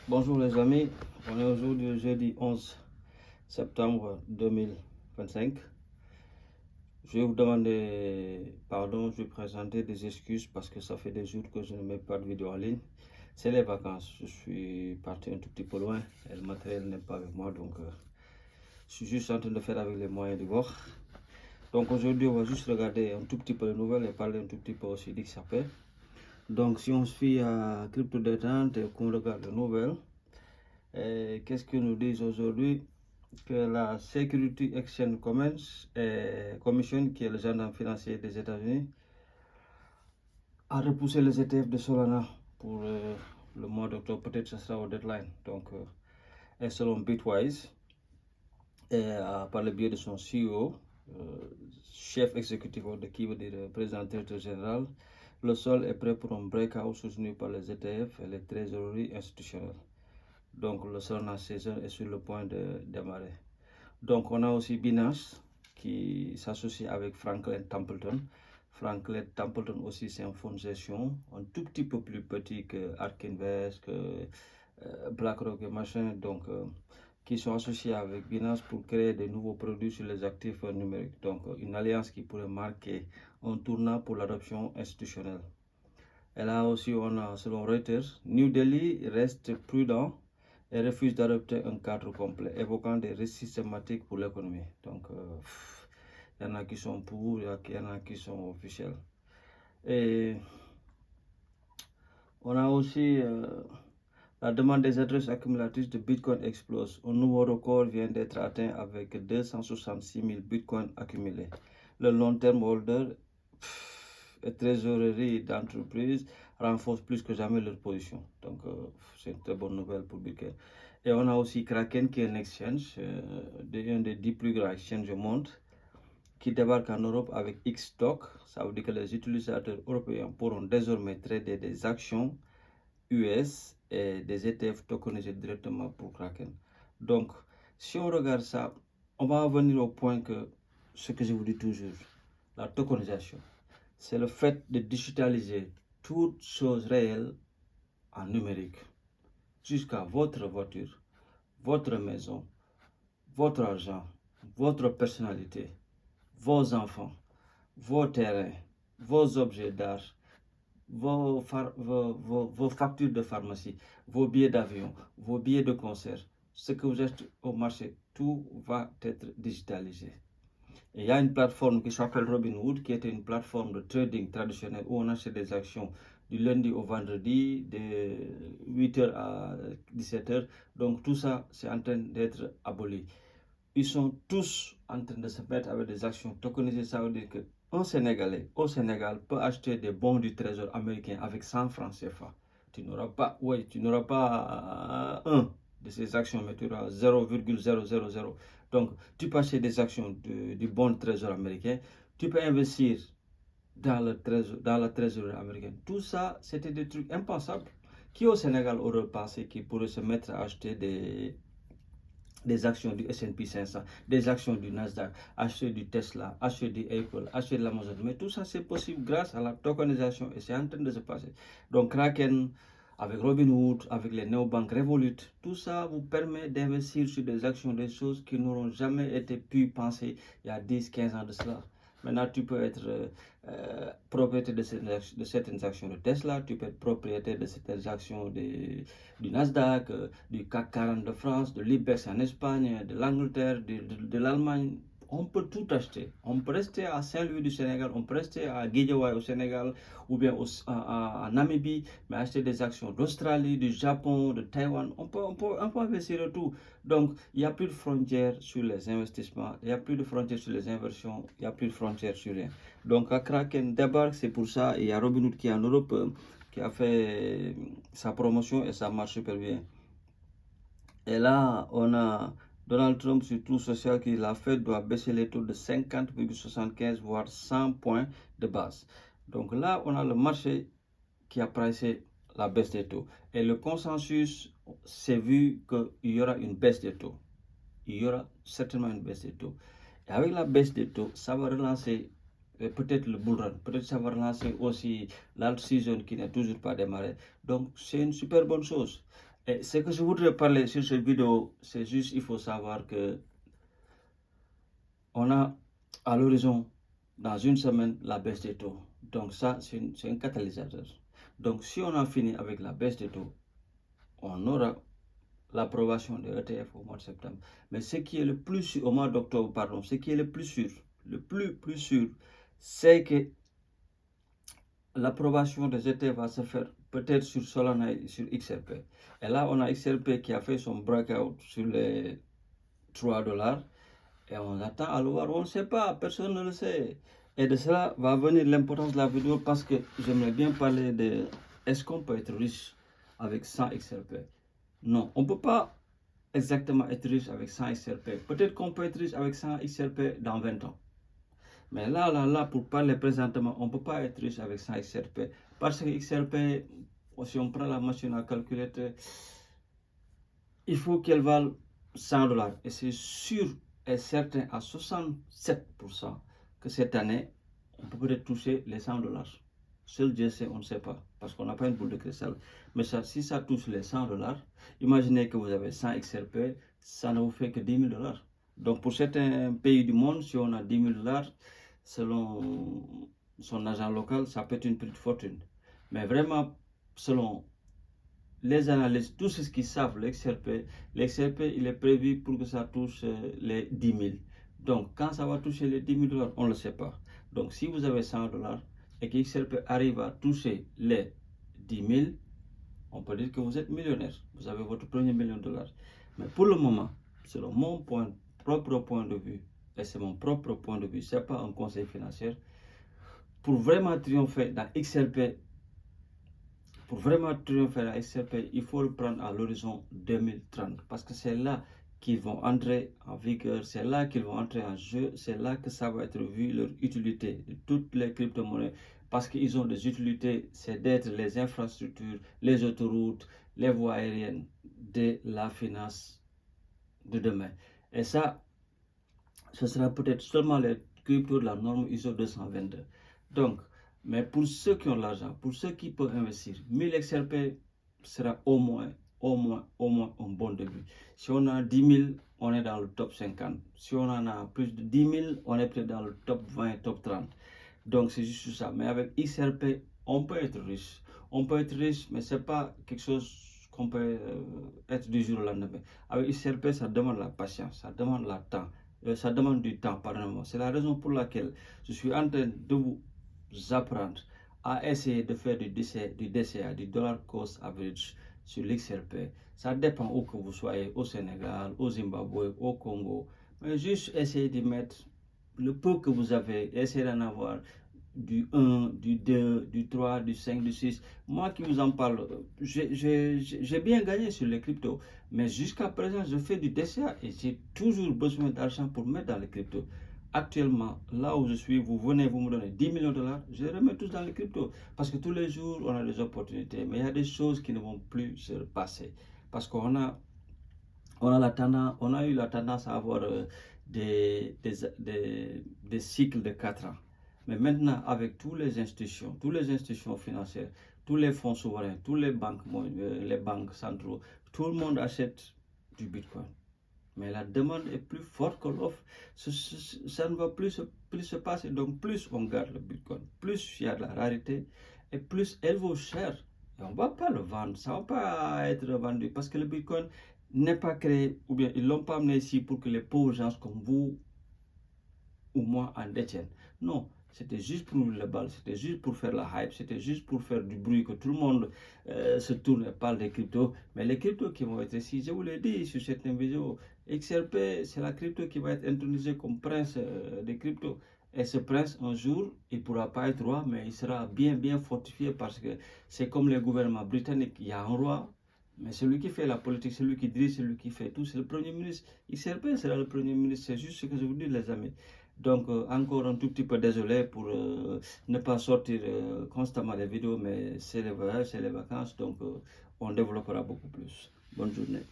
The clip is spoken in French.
Bonjour les amis, on est aujourd'hui le jeudi 11 septembre 2025. Je vais vous demander pardon, je vais présenter des excuses parce que ça fait des jours que je ne mets pas de vidéo en ligne. C'est les vacances, je suis parti un tout petit peu loin et le matériel n'est pas avec moi, donc je suis juste en train de faire avec les moyens du bord. Donc aujourd'hui on va juste regarder un tout petit peu les nouvelles et parler un tout petit peu aussi d'XRP. Donc si on se fie à Crypto Détente et qu'on regarde les nouvelles, qu'est-ce qu'ils nous disent aujourd'hui? Que la Security Exchange Commission, qui est le gendarme financier des États-Unis, a repoussé les ETF de Solana pour le mois d'octobre. Peut-être que ce sera au deadline. Donc, et selon Bitwise, par le biais de son CEO, chef exécutif qui veut dire président directeur général, le sol est prêt pour un breakout soutenu par les ETF et les trésoreries institutionnelles. Donc, le Solana Season est sur le point de démarrer. Donc, on a aussi Binance qui s'associe avec Franklin Templeton. Franklin Templeton aussi, c'est un fonds de gestion un tout petit peu plus petit que ARK Invest, que BlackRock et machin. Donc, qui sont associés avec Binance pour créer de nouveaux produits sur les actifs numériques. Donc, une alliance qui pourrait marquer un tournant pour l'adoption institutionnelle. Et là aussi, on a, selon Reuters, New Delhi reste prudent et refuse d'adopter un cadre complet, évoquant des risques systématiques pour l'économie. Donc, il y en a qui sont pour, il y en a qui sont officiels. Et on a aussi la demande des adresses accumulatrices de Bitcoin explose. Un nouveau record vient d'être atteint avec 266 000 Bitcoins accumulés. Le long terme holder et trésorerie d'entreprise renforcent plus que jamais leur position. Donc, c'est une très bonne nouvelle pour Bitcoin. Et on a aussi Kraken qui est un exchange, un des 10 plus grands exchanges au monde, qui débarque en Europe avec X-Stock. Ça veut dire que les utilisateurs européens pourront désormais trader des actions US et des ETF tokenisés directement pour Kraken. Donc, si on regarde ça, on va venir au point que ce que je vous dis toujours, la tokenisation, c'est le fait de digitaliser toute chose réelle en numérique, jusqu'à votre voiture, votre maison, votre argent, votre personnalité, vos enfants, vos terrains, vos objets d'art, vos factures de pharmacie, vos billets d'avion, vos billets de concert, ce que vous achetez au marché, tout va être digitalisé. Et il y a une plateforme qui s'appelle Robinhood, qui était une plateforme de trading traditionnelle où on achète des actions du lundi au vendredi, de 8h à 17h. Donc tout ça, c'est en train d'être aboli. Ils sont tous en train de se mettre avec des actions tokenisées. Ça veut dire qu'un Sénégalais au Sénégal peut acheter des bons du trésor américain avec 100 francs CFA. Tu n'auras pas, un de ces actions, mais tu auras 0,000. Donc, tu peux acheter des actions du bon trésor américain. Tu peux investir dans la trésorerie américaine. Tout ça, c'était des trucs impensables. Qui au Sénégal aurait pensé qu'il pourrait se mettre à acheter des actions du S&P 500, des actions du Nasdaq, acheter du Tesla, acheter du Apple, acheter de l'Amazon. Mais tout ça, c'est possible grâce à la tokenisation et c'est en train de se passer. Donc, Kraken, avec Robinhood, avec les néobanques Revolut, tout ça vous permet d'investir sur des actions, des choses qui n'auront jamais été pu penser il y a 10, 15 ans de cela. Maintenant, tu peux être propriétaire de certaines actions de Tesla, tu peux être propriétaire de certaines actions du Nasdaq, du CAC 40 de France, de l'IBEX en Espagne, de l'Angleterre, de l'Allemagne. On peut tout acheter. On peut rester à Saint-Louis du Sénégal, on peut rester à Guédiawaye au Sénégal ou bien à Namibie, mais acheter des actions d'Australie, du Japon, de Taïwan. On peut investir tout. Donc, il n'y a plus de frontières sur les investissements, il n'y a plus de frontières sur les inversions, il n'y a plus de frontières sur rien. Donc, à Kraken débarque, c'est pour ça. Il y a Robinhood qui est en Europe, qui a fait sa promotion et ça marche super bien. Et là, on a Donald Trump sur Truth Social qui la Fed doit baisser les taux de 50,75 voire 100 points de base. Donc là, on a le marché qui a pricé la baisse des taux. Et le consensus, c'est vu qu'il y aura une baisse des taux. Il y aura certainement une baisse des taux. Et avec la baisse des taux, ça va relancer peut-être le bull run. Peut-être ça va relancer aussi l'alt season qui n'est toujours pas démarré. Donc, c'est une super bonne chose. Et ce que je voudrais parler sur cette vidéo, c'est juste, il faut savoir que on a à l'horizon, dans une semaine, la baisse des taux. Donc ça, c'est un catalyseur. Donc si on a fini avec la baisse des taux, on aura l'approbation de l'ETF au mois de septembre. Mais ce qui est le plus sûr, au mois d'octobre, pardon, ce qui est le plus sûr, le plus sûr, c'est que l'approbation des ETF va se faire peut-être sur Solana et sur XRP. Et là, on a XRP qui a fait son breakout sur les 3 $. Et on attend à le voir, on ne sait pas, personne ne le sait. Et de cela va venir l'importance de la vidéo parce que j'aimerais bien parler de est-ce qu'on peut être riche avec 100 XRP? Non, on ne peut pas exactement être riche avec 100 XRP. Peut-être qu'on peut être riche avec 100 XRP dans 20 ans. Mais là, pour parler présentement, on ne peut pas être riche avec 100 XRP. Parce que XRP, si on prend la machine à calculateur, il faut qu'elle vaille 100 $. Et c'est sûr et certain à 67% que cette année, on peut peut-être toucher les 100 $. Seul Dieu sait, on ne sait pas, parce qu'on n'a pas une boule de cristal. Mais ça, si ça touche les 100 $, imaginez que vous avez 100 XRP, ça ne vous fait que 10 000 $. Donc pour certains pays du monde, si on a 10 000 $, selon son agent local, ça peut être une petite fortune. Mais vraiment, selon les analystes, tous ceux qui savent l'XRP, il est prévu pour que ça touche les 10 000. Donc, quand ça va toucher les 10 000 $, on ne le sait pas. Donc, si vous avez 100 $ et que XRP arrive à toucher les 10 000, on peut dire que vous êtes millionnaire. Vous avez votre premier million de dollars. Mais pour le moment, selon mon propre point de vue, et c'est mon propre point de vue, ce n'est pas un conseil financier, pour vraiment triompher dans XRP, pour vraiment triompher à XRP, il faut le prendre à l'horizon 2030 parce que c'est là qu'ils vont entrer en vigueur, c'est là qu'ils vont entrer en jeu, c'est là que ça va être vu leur utilité de toutes les crypto-monnaies parce qu'ils ont des utilités, c'est d'être les infrastructures, les autoroutes, les voies aériennes de la finance de demain. Et ça, ce sera peut-être seulement les cryptos de la norme ISO 222. Donc, mais pour ceux qui ont l'argent, pour ceux qui peuvent investir, 1000 XRP sera au moins un bon début. Si on a 10 000, on est dans le top 50. Si on en a plus de 10 000, on est peut-être dans le top 20, top 30. Donc, c'est juste ça. Mais avec XRP, on peut être riche. On peut être riche, mais ce n'est pas quelque chose qu'on peut être du jour au lendemain. Avec XRP, ça demande la patience, ça demande le temps. Ça demande du temps, pardonnez-moi. C'est la raison pour laquelle je suis en train de vous apprendre à essayer de faire du DCA, du dollar cost average sur l'XRP. Ça dépend où que vous soyez, au Sénégal, au Zimbabwe, au Congo. Mais juste essayer de mettre le peu que vous avez, essayer d'en avoir du 1, du 2, du 3, du 5, du 6. Moi qui vous en parle, j'ai bien gagné sur les cryptos. Mais jusqu'à présent, je fais du DCA et j'ai toujours besoin d'argent pour mettre dans les cryptos. Actuellement, là où je suis, vous venez, vous me donnez 10 millions de $, je les remets tous dans les cryptos. Parce que tous les jours, on a des opportunités. Mais il y a des choses qui ne vont plus se passer. Parce qu'on a eu la tendance à avoir des cycles de 4 ans. Mais maintenant, avec toutes les institutions financières, tous les fonds souverains, tous les banques centraux, tout le monde achète du Bitcoin. Mais la demande est plus forte que l'offre. Ça ne va plus se passer. Donc, plus on garde le Bitcoin, plus il y a de la rareté et plus elle vaut cher. Et on ne va pas le vendre. Ça ne va pas être vendu parce que le Bitcoin n'est pas créé, ou bien ils ne l'ont pas amené ici pour que les pauvres gens comme vous ou moi en détiennent. Non, c'était juste pour le bal, c'était juste pour faire la hype, c'était juste pour faire du bruit, que tout le monde se tourne et parle des cryptos. Mais les cryptos qui vont être ici, je vous l'ai dit sur certaines vidéos, XRP, c'est la crypto qui va être intronisée comme prince des cryptos. Et ce prince, un jour, il ne pourra pas être roi, mais il sera bien fortifié parce que c'est comme les gouvernements britanniques, il y a un roi, mais celui qui fait la politique, celui qui dirige, celui qui fait tout, c'est le Premier ministre. XRP sera le Premier ministre, c'est juste ce que je vous dis, les amis. Donc, encore un tout petit peu désolé pour ne pas sortir constamment les vidéos, mais c'est les voyages, c'est les vacances, donc on développera beaucoup plus. Bonne journée.